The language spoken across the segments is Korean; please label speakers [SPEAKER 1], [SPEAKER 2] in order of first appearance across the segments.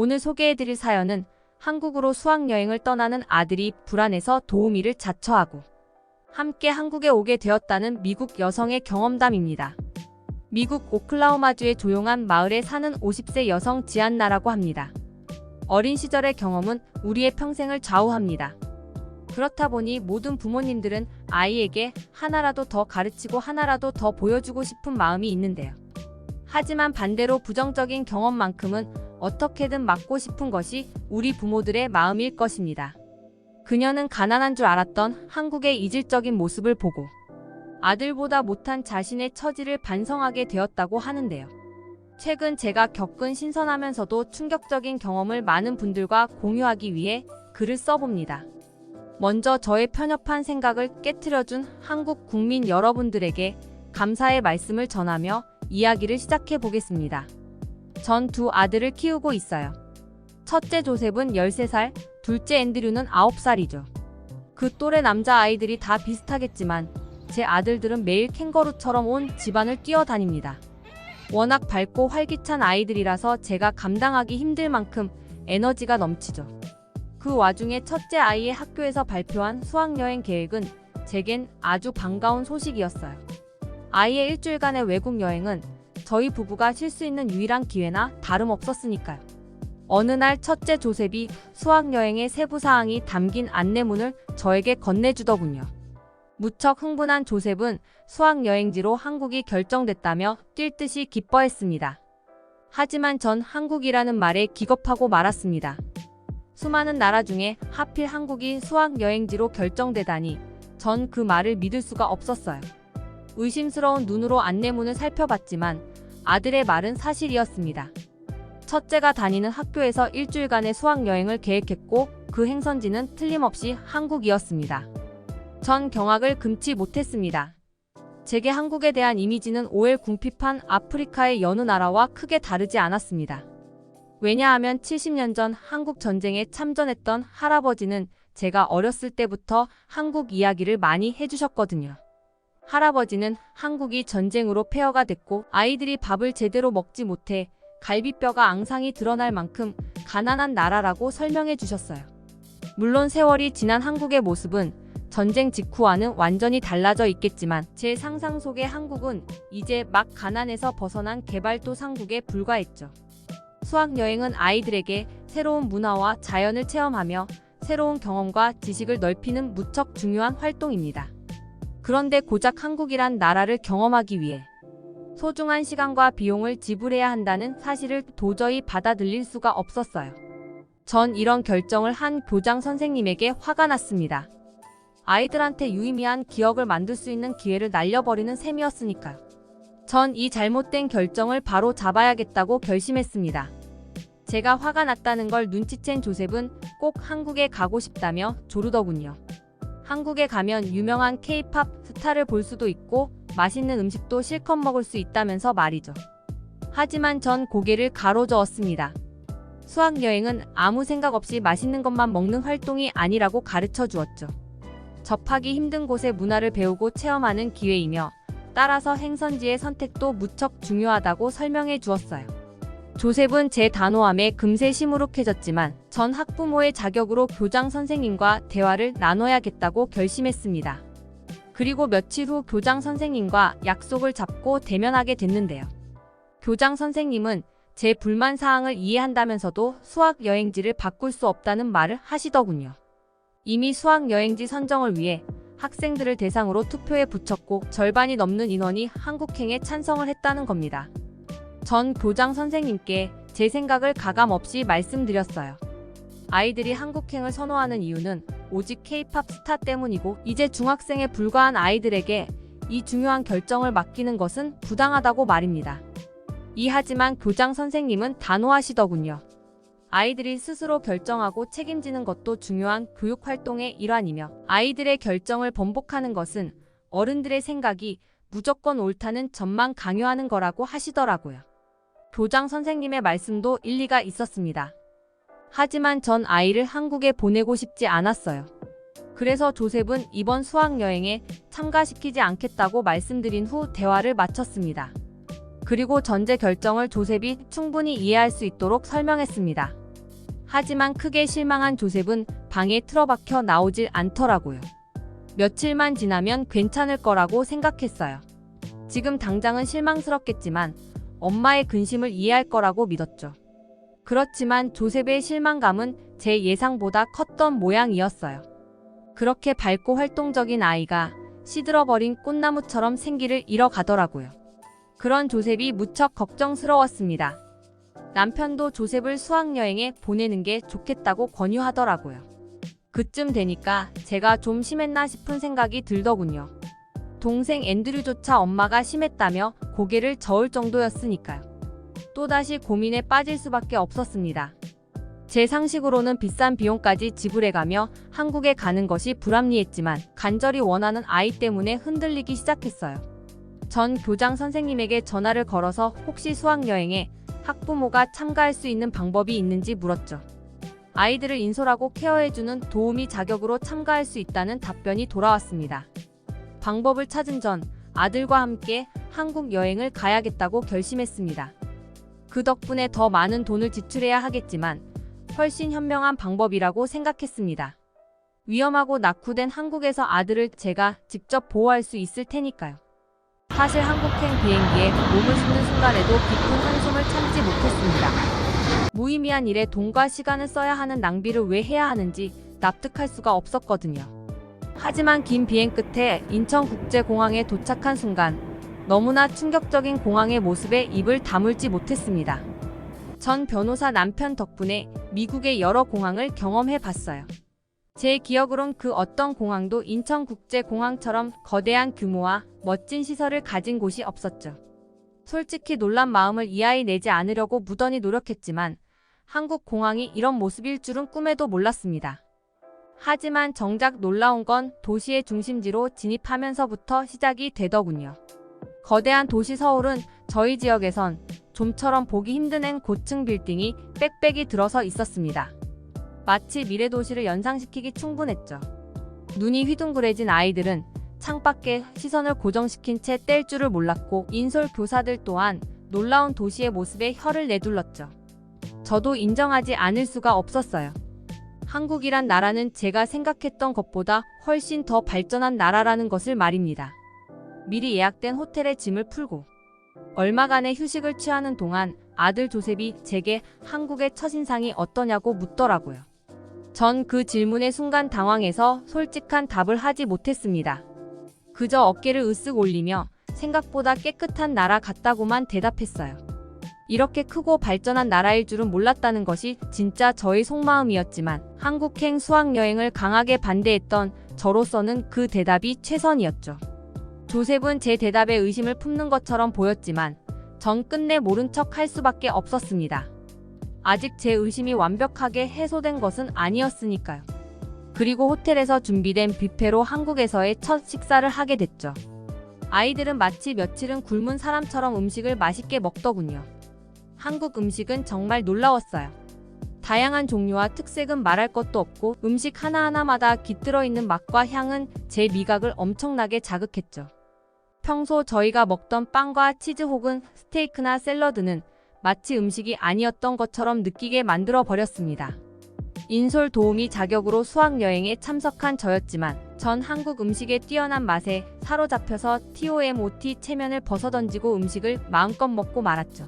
[SPEAKER 1] 오늘 소개해드릴 사연은 한국으로 수학여행을 떠나는 아들이 불안해서 도우미를 자처하고 함께 한국에 오게 되었다는 미국 여성의 경험담입니다. 미국 오클라호마주의 조용한 마을에 사는 50세 여성 지안나라고 합니다. 어린 시절의 경험은 우리의 평생을 좌우합니다. 그렇다 보니 모든 부모님들은 아이에게 하나라도 더 가르치고 하나라도 더 보여주고 싶은 마음이 있는데요. 하지만 반대로 부정적인 경험만큼은 어떻게든 막고 싶은 것이 우리 부모들의 마음일 것입니다. 그녀는 가난한 줄 알았던 한국의 이질적인 모습을 보고 아들보다 못한 자신의 처지를 반성하게 되었다고 하는데요. 최근 제가 겪은 신선하면서도 충격적인 경험을 많은 분들과 공유하기 위해 글을 써봅니다. 먼저 저의 편협한 생각을 깨트려준 한국 국민 여러분들에게 감사의 말씀을 전하며 이야기를 시작해 보겠습니다. 전 두 아들을 키우고 있어요. 첫째 조셉은 13살, 둘째 앤드류는 9살이죠. 그 또래 남자아이들이 다 비슷하겠지만 제 아들들은 매일 캥거루처럼 온 집안을 뛰어다닙니다. 워낙 밝고 활기찬 아이들이라서 제가 감당하기 힘들 만큼 에너지가 넘치죠. 그 와중에 첫째 아이의 학교에서 발표한 수학여행 계획은 제겐 아주 반가운 소식이었어요. 아이의 일주일간의 외국 여행은 저희 부부가 쉴 수 있는 유일한 기회나 다름없었으니까요. 어느 날 첫째 조셉이 수학여행의 세부사항이 담긴 안내문을 저에게 건네주더군요. 무척 흥분한 조셉은 수학여행지로 한국이 결정됐다며 뛸 듯이 기뻐했습니다. 하지만 전 한국이라는 말에 기겁하고 말았습니다. 수많은 나라 중에 하필 한국이 수학여행지로 결정되다니 전 그 말을 믿을 수가 없었어요. 의심스러운 눈으로 안내문을 살펴봤지만 아들의 말은 사실이었습니다. 첫째가 다니는 학교에서 일주일간의 수학여행을 계획했고 그 행선지는 틀림없이 한국이었습니다. 전 경악을 금치 못했습니다. 제게 한국에 대한 이미지는 오엘 궁핍한 아프리카의 여느 나라와 크게 다르지 않았습니다. 왜냐하면 70년 전 한국 전쟁에 참전했던 할아버지는 제가 어렸을 때부터 한국 이야기를 많이 해주셨거든요. 할아버지는 한국이 전쟁으로 폐허가 됐고 아이들이 밥을 제대로 먹지 못해 갈비뼈가 앙상이 드러날 만큼 가난한 나라라고 설명해 주셨어요. 물론 세월이 지난 한국의 모습은 전쟁 직후와는 완전히 달라져 있겠지만 제 상상 속의 한국은 이제 막 가난에서 벗어난 개발도상국에 불과했죠. 수학여행은 아이들에게 새로운 문화와 자연을 체험하며 새로운 경험과 지식을 넓히는 무척 중요한 활동입니다. 그런데 고작 한국이란 나라를 경험하기 위해 소중한 시간과 비용을 지불해야 한다는 사실을 도저히 받아들일 수가 없었어요. 전 이런 결정을 한 교장 선생님에게 화가 났습니다. 아이들한테 유의미한 기억을 만들 수 있는 기회를 날려버리는 셈이었으니까요. 전 이 잘못된 결정을 바로 잡아야겠다고 결심했습니다. 제가 화가 났다는 걸 눈치챈 조셉은 꼭 한국에 가고 싶다며 조르더군요. 한국에 가면 유명한 K-팝 스타를 볼 수도 있고 맛있는 음식도 실컷 먹을 수 있다면서 말이죠. 하지만 전 고개를 가로저었습니다. 수학여행은 아무 생각 없이 맛있는 것만 먹는 활동이 아니라고 가르쳐 주었죠. 접하기 힘든 곳의 문화를 배우고 체험하는 기회이며 따라서 행선지의 선택도 무척 중요하다고 설명해 주었어요. 조셉은 제 단호함에 금세 시무룩해졌지만 전 학부모의 자격으로 교장 선생님과 대화를 나눠야겠다고 결심했습니다. 그리고 며칠 후 교장 선생님과 약속을 잡고 대면하게 됐는데요. 교장 선생님은 제 불만 사항을 이해한다면서도 수학여행지를 바꿀 수 없다는 말을 하시더군요. 이미 수학여행지 선정을 위해 학생들을 대상으로 투표에 붙였고 절반이 넘는 인원이 한국행에 찬성을 했다는 겁니다. 전 교장 선생님께 제 생각을 가감없이 말씀드렸어요. 아이들이 한국행을 선호하는 이유는 오직 K-팝 스타 때문이고 이제 중학생에 불과한 아이들에게 이 중요한 결정을 맡기는 것은 부당하다고 말입니다. 하지만 교장 선생님은 단호하시더군요. 아이들이 스스로 결정하고 책임지는 것도 중요한 교육활동의 일환이며 아이들의 결정을 번복하는 것은 어른들의 생각이 무조건 옳다는 점만 강요하는 거라고 하시더라고요. 교장 선생님의 말씀도 일리가 있었습니다. 하지만 전 아이를 한국에 보내고 싶지 않았어요. 그래서 조셉은 이번 수학여행에 참가시키지 않겠다고 말씀드린 후 대화를 마쳤습니다. 그리고 전제 결정을 조셉이 충분히 이해할 수 있도록 설명했습니다. 하지만 크게 실망한 조셉은 방에 틀어박혀 나오질 않더라고요. 며칠만 지나면 괜찮을 거라고 생각했어요. 지금 당장은 실망스럽겠지만 엄마의 근심을 이해할 거라고 믿었죠. 그렇지만 조셉의 실망감은 제 예상보다 컸던 모양이었어요. 그렇게 밝고 활동적인 아이가 시들어버린 꽃나무처럼 생기를 잃어가더라고요. 그런 조셉이 무척 걱정스러웠습니다. 남편도 조셉을 수학여행에 보내는 게 좋겠다고 권유하더라고요. 그쯤 되니까 제가 좀 심했나 싶은 생각이 들더군요. 동생 앤드류조차 엄마가 심했다며 고개를 저을 정도였으니까요. 또다시 고민에 빠질 수밖에 없었습니다. 제 상식으로는 비싼 비용까지 지불해가며 한국에 가는 것이 불합리했지만 간절히 원하는 아이 때문에 흔들리기 시작했어요. 전 교장 선생님에게 전화를 걸어서 혹시 수학여행에 학부모가 참가할 수 있는 방법이 있는지 물었죠. 아이들을 인솔하고 케어해주는 도우미 자격으로 참가할 수 있다는 답변이 돌아왔습니다. 방법을 찾은 전 아들과 함께 한국 여행을 가야겠다고 결심했습니다. 그 덕분에 더 많은 돈을 지출해야 하겠지만 훨씬 현명한 방법이라고 생각했습니다. 위험하고 낙후된 한국에서 아들을 제가 직접 보호할 수 있을 테니까요. 사실 한국행 비행기에 몸을 싣는 순간에도 깊은 한숨을 참지 못했습니다. 무의미한 일에 돈과 시간을 써야 하는 낭비를 왜 해야 하는지 납득할 수가 없었거든요. 하지만 긴 비행 끝에 인천국제공항에 도착한 순간 너무나 충격적인 공항의 모습에 입을 다물지 못했습니다. 전 변호사 남편 덕분에 미국의 여러 공항을 경험해 봤어요. 제 기억으론 그 어떤 공항도 인천국제공항처럼 거대한 규모와 멋진 시설을 가진 곳이 없었죠. 솔직히 놀란 마음을 이하에 내지 않으려고 무던히 노력했지만 한국 공항이 이런 모습일 줄은 꿈에도 몰랐습니다. 하지만 정작 놀라운 건 도시의 중심지로 진입하면서부터 시작이 되더군요. 거대한 도시 서울은 저희 지역에선 좀처럼 보기 힘든 고층 빌딩이 빽빽이 들어서 있었습니다. 마치 미래도시를 연상시키기 충분했죠. 눈이 휘둥그레진 아이들은 창밖에 시선을 고정시킨 채 뗄 줄을 몰랐고 인솔 교사들 또한 놀라운 도시의 모습에 혀를 내둘렀죠. 저도 인정하지 않을 수가 없었어요. 한국이란 나라는 제가 생각했던 것보다 훨씬 더 발전한 나라라는 것을 말입니다. 미리 예약된 호텔에 짐을 풀고 얼마간의 휴식을 취하는 동안 아들 조셉이 제게 한국의 첫인상이 어떠냐고 묻더라고요. 전 그 질문의 순간 당황해서 솔직한 답을 하지 못했습니다. 그저 어깨를 으쓱 올리며 생각보다 깨끗한 나라 같다고만 대답했어요. 이렇게 크고 발전한 나라일 줄은 몰랐다는 것이 진짜 저의 속마음이었지만 한국행 수학여행을 강하게 반대했던 저로서는 그 대답이 최선이었죠. 조셉은 제 대답에 의심을 품는 것처럼 보였지만 전 끝내 모른 척 할 수밖에 없었습니다. 아직 제 의심이 완벽하게 해소된 것은 아니었으니까요. 그리고 호텔에서 준비된 뷔페로 한국에서의 첫 식사를 하게 됐죠. 아이들은 마치 며칠은 굶은 사람처럼 음식을 맛있게 먹더군요. 한국 음식은 정말 놀라웠어요. 다양한 종류와 특색은 말할 것도 없고 음식 하나하나마다 깃들어 있는 맛과 향은 제 미각을 엄청나게 자극했죠. 평소 저희가 먹던 빵과 치즈 혹은 스테이크나 샐러드는 마치 음식이 아니었던 것처럼 느끼게 만들어 버렸습니다. 인솔 도우미 자격으로 수학여행에 참석한 저였지만 전 한국 음식의 뛰어난 맛에 사로잡혀서 TOMOT 체면을 벗어던지고 음식을 마음껏 먹고 말았죠.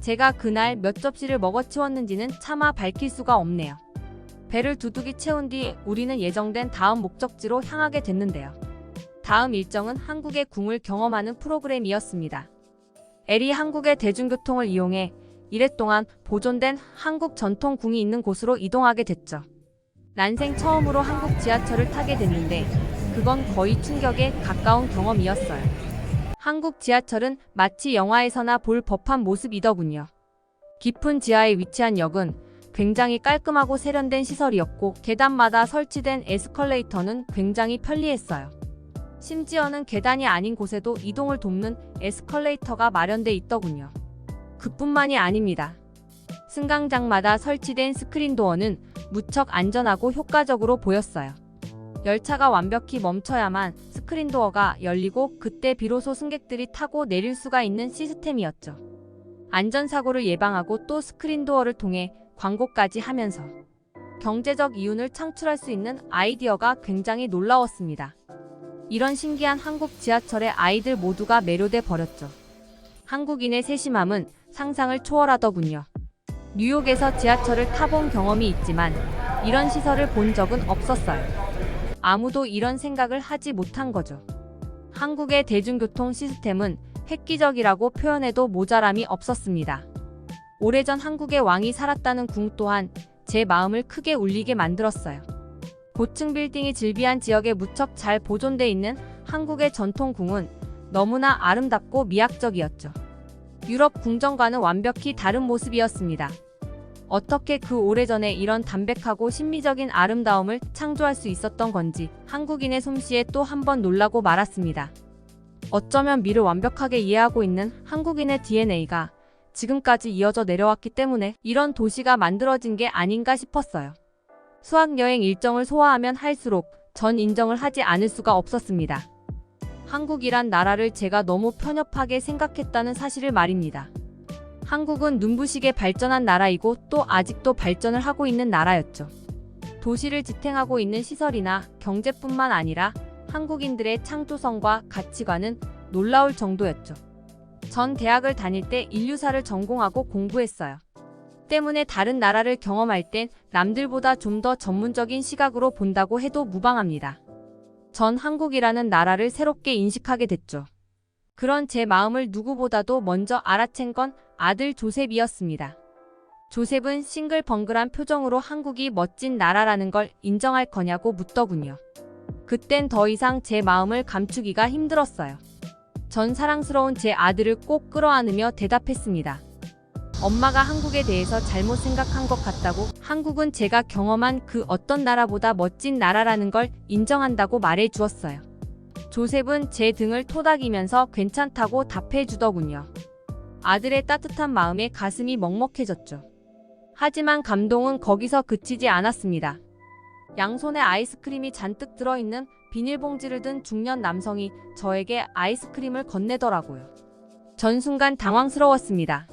[SPEAKER 1] 제가 그날 몇 접시를 먹어치웠는지는 차마 밝힐 수가 없네요. 배를 두둑이 채운 뒤 우리는 예정된 다음 목적지로 향하게 됐는데요. 다음 일정은 한국의 궁을 경험하는 프로그램이었습니다. 엘이 한국의 대중교통을 이용해 이랫동안 보존된 한국 전통 궁이 있는 곳으로 이동하게 됐죠. 난생 처음으로 한국 지하철을 타게 됐는데 그건 거의 충격에 가까운 경험이었어요. 한국 지하철은 마치 영화에서나 볼 법한 모습이더군요. 깊은 지하에 위치한 역은 굉장히 깔끔하고 세련된 시설이었고 계단마다 설치된 에스컬레이터는 굉장히 편리했어요. 심지어는 계단이 아닌 곳에도 이동을 돕는 에스컬레이터가 마련돼 있더군요. 그뿐만이 아닙니다. 승강장마다 설치된 스크린 도어는 무척 안전하고 효과적으로 보였어요. 열차가 완벽히 멈춰야만 스크린 도어가 열리고 그때 비로소 승객들이 타고 내릴 수가 있는 시스템이었죠. 안전사고를 예방하고 또 스크린 도어를 통해 광고까지 하면서 경제적 이윤을 창출할 수 있는 아이디어가 굉장히 놀라웠습니다. 이런 신기한 한국 지하철에 아이들 모두가 매료돼 버렸죠. 한국인의 세심함은 상상을 초월하더군요. 뉴욕에서 지하철을 타본 경험이 있지만 이런 시설을 본 적은 없었어요. 아무도 이런 생각을 하지 못한 거죠. 한국의 대중교통 시스템은 획기적이라고 표현해도 모자람이 없었습니다. 오래전 한국의 왕이 살았다는 궁 또한 제 마음을 크게 울리게 만들었어요. 고층 빌딩이 즐비한 지역에 무척 잘 보존돼 있는 한국의 전통 궁은 너무나 아름답고 미학적이었죠. 유럽 궁전과는 완벽히 다른 모습이었습니다. 어떻게 그 오래전에 이런 담백하고 신비적인 아름다움을 창조할 수 있었던 건지 한국인의 솜씨에 또 한 번 놀라고 말았습니다. 어쩌면 미를 완벽하게 이해하고 있는 한국인의 DNA가 지금까지 이어져 내려왔기 때문에 이런 도시가 만들어진 게 아닌가 싶었어요. 수학여행 일정을 소화하면 할수록 전 인정을 하지 않을 수가 없었습니다. 한국이란 나라를 제가 너무 편협하게 생각했다는 사실을 말입니다. 한국은 눈부시게 발전한 나라이고 또 아직도 발전을 하고 있는 나라였죠. 도시를 지탱하고 있는 시설이나 경제뿐만 아니라 한국인들의 창조성과 가치관은 놀라울 정도였죠. 전 대학을 다닐 때 인류사를 전공하고 공부했어요. 때문에 다른 나라를 경험할 땐 남들보다 좀 더 전문적인 시각으로 본다고 해도 무방합니다. 전 한국이라는 나라를 새롭게 인식하게 됐죠. 그런 제 마음을 누구보다도 먼저 알아챈 건 아들 조셉이었습니다. 조셉은 싱글벙글한 표정으로 한국이 멋진 나라라는 걸 인정할 거냐고 묻더군요. 그땐 더 이상 제 마음을 감추기가 힘들었어요. 전 사랑스러운 제 아들을 꼭 끌어안으며 대답했습니다. 엄마가 한국에 대해서 잘못 생각한 것 같다고, 한국은 제가 경험한 그 어떤 나라보다 멋진 나라라는 걸 인정한다고 말해 주었어요. 조셉은 제 등을 토닥이면서 괜찮다고 답해 주더군요. 아들의 따뜻한 마음에 가슴이 먹먹해졌죠. 하지만 감동은 거기서 그치지 않았습니다. 양손에 아이스크림이 잔뜩 들어있는 비닐봉지를 든 중년 남성이 저에게 아이스크림을 건네더라고요. 전 순간 당황스러웠습니다.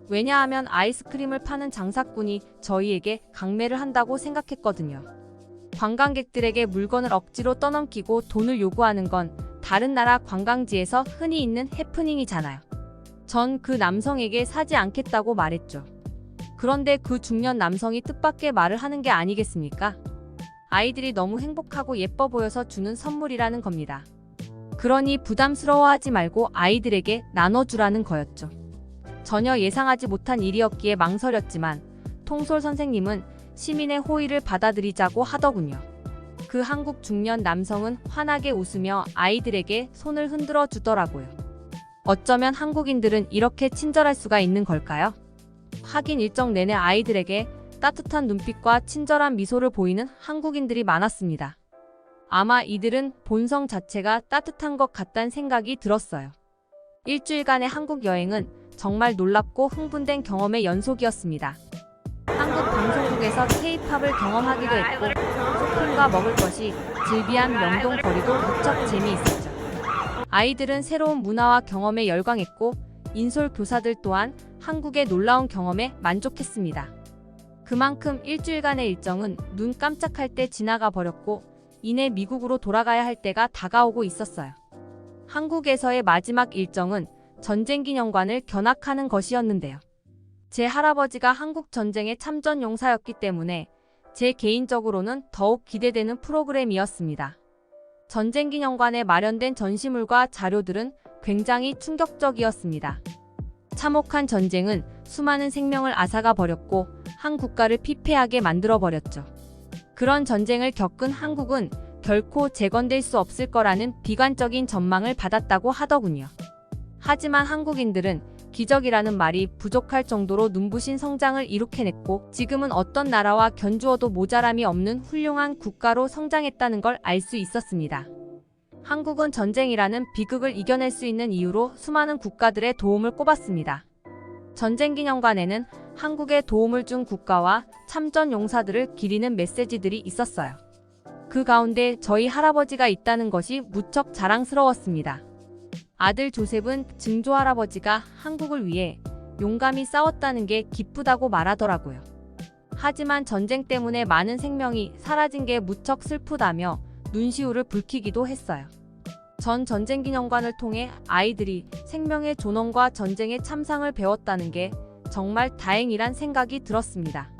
[SPEAKER 1] 왜냐하면 아이스크림을 파는 장사꾼이 저희에게 강매를 한다고 생각했거든요. 관광객들에게 물건을 억지로 떠넘기고 돈을 요구하는 건 다른 나라 관광지에서 흔히 있는 해프닝이잖아요. 전 그 남성에게 사지 않겠다고 말했죠. 그런데 그 중년 남성이 뜻밖의 말을 하는 게 아니겠습니까? 아이들이 너무 행복하고 예뻐 보여서 주는 선물이라는 겁니다. 그러니 부담스러워하지 말고 아이들에게 나눠주라는 거였죠. 전혀 예상하지 못한 일이었기에 망설였지만 통솔 선생님은 시민의 호의를 받아들이자고 하더군요. 그 한국 중년 남성은 환하게 웃으며 아이들에게 손을 흔들어 주더라고요. 어쩌면 한국인들은 이렇게 친절할 수가 있는 걸까요? 하긴 일정 내내 아이들에게 따뜻한 눈빛과 친절한 미소를 보이는 한국인들이 많았습니다. 아마 이들은 본성 자체가 따뜻한 것 같다는 생각이 들었어요. 일주일간의 한국 여행은 정말 놀랍고 흥분된 경험의 연속이었습니다. 한국 방송국에서 K-팝을 경험하기도 했고 쇼핑과 먹을 것이 즐비한 명동 거리도 무척 재미있었죠. 아이들은 새로운 문화와 경험에 열광했고 인솔 교사들 또한 한국의 놀라운 경험에 만족했습니다. 그만큼 일주일간의 일정은 눈 깜짝할 때 지나가 버렸고 이내 미국으로 돌아가야 할 때가 다가오고 있었어요. 한국에서의 마지막 일정은 전쟁기념관을 견학하는 것이었는데요. 제 할아버지가 한국 전쟁의 참전 용사였기 때문에 제 개인적으로는 더욱 기대되는 프로그램이었습니다. 전쟁기념관에 마련된 전시물과 자료들은 굉장히 충격적이었습니다. 참혹한 전쟁은 수많은 생명을 앗아가 버렸고 한 국가를 피폐하게 만들어버렸죠. 그런 전쟁을 겪은 한국은 결코 재건될 수 없을 거라는 비관적인 전망을 받았다고 하더군요. 하지만 한국인들은 기적이라는 말이 부족할 정도로 눈부신 성장을 이룩해냈고 지금은 어떤 나라와 견주어도 모자람이 없는 훌륭한 국가로 성장했다는 걸 알 수 있었습니다. 한국은 전쟁이라는 비극을 이겨낼 수 있는 이유로 수많은 국가들의 도움을 꼽았습니다. 전쟁기념관에는 한국에 도움을 준 국가와 참전 용사들을 기리는 메시지들이 있었어요. 그 가운데 저희 할아버지가 있다는 것이 무척 자랑스러웠습니다. 아들 조셉은 증조할아버지가 한국을 위해 용감히 싸웠다는 게 기쁘다고 말하더라고요. 하지만 전쟁 때문에 많은 생명이 사라진 게 무척 슬프다며 눈시울을 붉히기도 했어요. 전 전쟁기념관을 통해 아이들이 생명의 존엄과 전쟁의 참상을 배웠다는 게 정말 다행이란 생각이 들었습니다.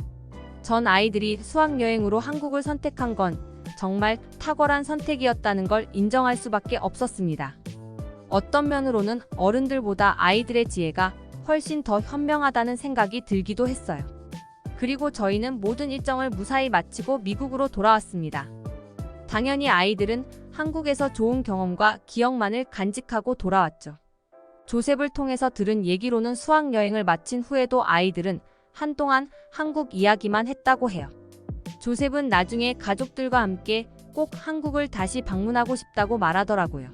[SPEAKER 1] 전 아이들이 수학여행으로 한국을 선택한 건 정말 탁월한 선택이었다는 걸 인정할 수밖에 없었습니다. 어떤 면으로는 어른들보다 아이들의 지혜가 훨씬 더 현명하다는 생각이 들기도 했어요. 그리고 저희는 모든 일정을 무사히 마치고 미국으로 돌아왔습니다. 당연히 아이들은 한국에서 좋은 경험과 기억만을 간직하고 돌아왔죠. 조셉을 통해서 들은 얘기로는 수학여행을 마친 후에도 아이들은 한동안 한국 이야기만 했다고 해요. 조셉은 나중에 가족들과 함께 꼭 한국을 다시 방문하고 싶다고 말하더라고요.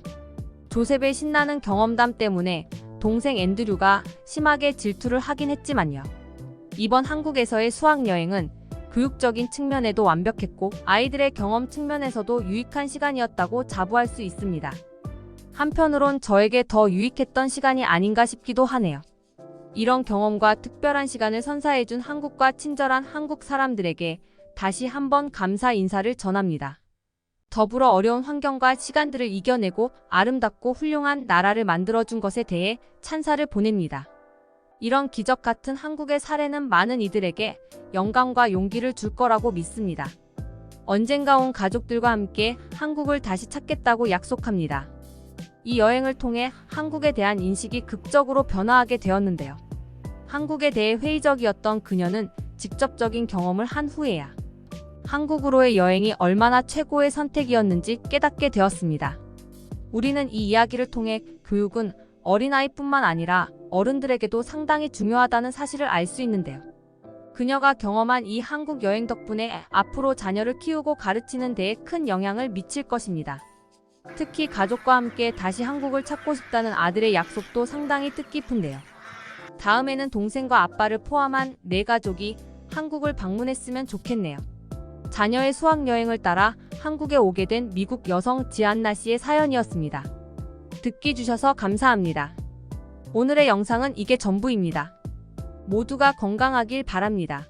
[SPEAKER 1] 조셉의 신나는 경험담 때문에 동생 앤드류가 심하게 질투를 하긴 했지만요. 이번 한국에서의 수학여행은 교육적인 측면에도 완벽했고 아이들의 경험 측면에서도 유익한 시간이었다고 자부할 수 있습니다. 한편으론 저에게 더 유익했던 시간이 아닌가 싶기도 하네요. 이런 경험과 특별한 시간을 선사해준 한국과 친절한 한국 사람들에게 다시 한번 감사 인사를 전합니다. 더불어 어려운 환경과 시간들을 이겨내고 아름답고 훌륭한 나라를 만들어준 것에 대해 찬사를 보냅니다. 이런 기적 같은 한국의 사례는 많은 이들에게 영감과 용기를 줄 거라고 믿습니다. 언젠가 온 가족들과 함께 한국을 다시 찾겠다고 약속합니다. 이 여행을 통해 한국에 대한 인식이 극적으로 변화하게 되었는데요. 한국에 대해 회의적이었던 그녀는 직접적인 경험을 한 후에야 한국으로의 여행이 얼마나 최고의 선택이었는지 깨닫게 되었습니다. 우리는 이 이야기를 통해 교육은 어린아이뿐만 아니라 어른들에게도 상당히 중요하다는 사실을 알 수 있는데요. 그녀가 경험한 이 한국 여행 덕분에 앞으로 자녀를 키우고 가르치는 데에 큰 영향을 미칠 것입니다. 특히 가족과 함께 다시 한국을 찾고 싶다는 아들의 약속도 상당히 뜻깊은데요. 다음에는 동생과 아빠를 포함한 4가족이 한국을 방문했으면 좋겠네요. 자녀의 수학여행을 따라 한국에 오게 된 미국 여성 지안나 씨의 사연이었습니다. 듣기 주셔서 감사합니다. 오늘의 영상은 이게 전부입니다. 모두가 건강하길 바랍니다.